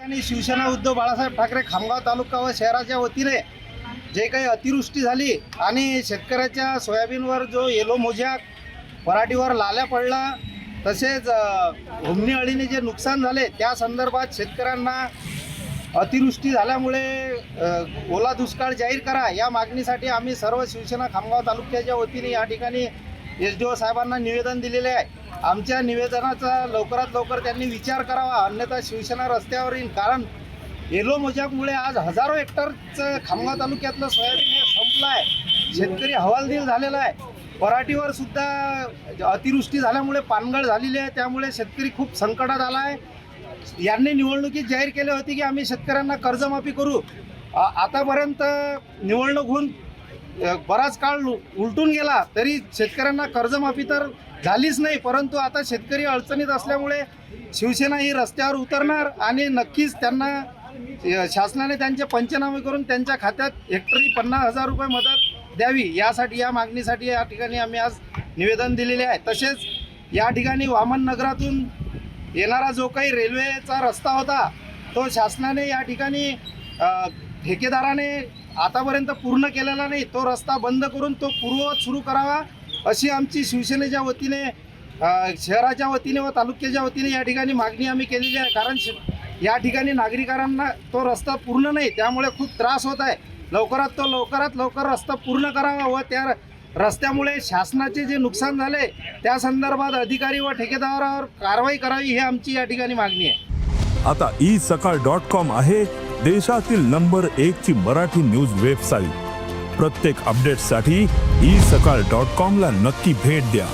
आणि शिवसेना उद्धव बाळासाहेब ठाकरे खामगाव तालुका व शहराच्या वतीने जे काही अतिवृष्टी झाली आणि शेतकऱ्याच्या सोयाबीनवर जो येलो मोज्या, पराठीवर लाल्या पडला, तसेच घुमणी अळीने जे नुकसान झाले त्या संदर्भात शेतकऱ्यांना अतिवृष्टी झाल्यामुळे ओला दुष्काळ जाहीर करा या मागणीसाठी आम्ही सर्व शिवसेना खामगाव तालुक्याच्या वतीने या ठिकाणी SDO साहेबांना निवेदन दिलेले आहे। आमच्या निवेदनाचा लवकरात लवकर त्यांनी विचार करावा, अन्यथा शिवसेना रस्त्यावर येईल। कारण येलो मोज्यामुळे आज हजारो हेक्टरचं खामगाव तालुक्यातलं सोयाबीन हे संपलं आहे, शेतकरी हवालदिल झालेला आहे। पराठीवर सुद्धा अतिवृष्टी झाल्यामुळे पानगळ झालेली आहे, त्यामुळे शेतकरी खूप संकटात आला आहे। यांनी निवडणुकीत जाहीर केले होते की आम्ही शेतकऱ्यांना कर्जमाफी करू। आतापर्यंत निवडणूक होऊन बराच काळ उलटून गेला तरी शेतकऱ्यांना कर्जमाफी तर झालीच नाही, परंतु आता शेतकरी अडचणीत असल्यामुळे शिवसेना ही रस्त्यावर उतरणार आणि नक्कीच त्यांना शासनाने त्यांचे पंचनामे करून त्यांच्या खात्यात हेक्टरी 50,000 रुपये मदत द्यावी यासाठी, या मागणीसाठी या ठिकाणी आम्ही आज निवेदन दिलेले आहे। तसेच या ठिकाणी वामन नगरातून येणारा जो काही रेल्वेचा रस्ता होता तो शासनाने या ठिकाणी ठेकेदाराने आतापर्यंत पूर्ण केलेला नाही, तो रस्ता बंद करून तो पूर्ववत सुरू करावा अशी आमची शिवसेनेच्या वतीने, शहराच्या वतीने व तालुक्याच्या वतीने या ठिकाणी मागणी आम्ही केलेली आहे। कारण या ठिकाणी नागरिकांना तो रस्ता पूर्ण नाही, त्यामुळे खूप त्रास होत आहे। लवकरात लवकर रस्ता पूर्ण करावा व त्या रस्त्यामुळे शासनाचे जे नुकसान झाले त्या संदर्भात अधिकारी व ठेकेदारावर कारवाई करावी ही आमची या ठिकाणी मागणी आहे। आता isakal.com आहे देशातील नंबर 1 ची मराठी न्यूज वेबसाईट। प्रत्येक अपडेटसाठी isakal.com ला नक्की भेट द्या।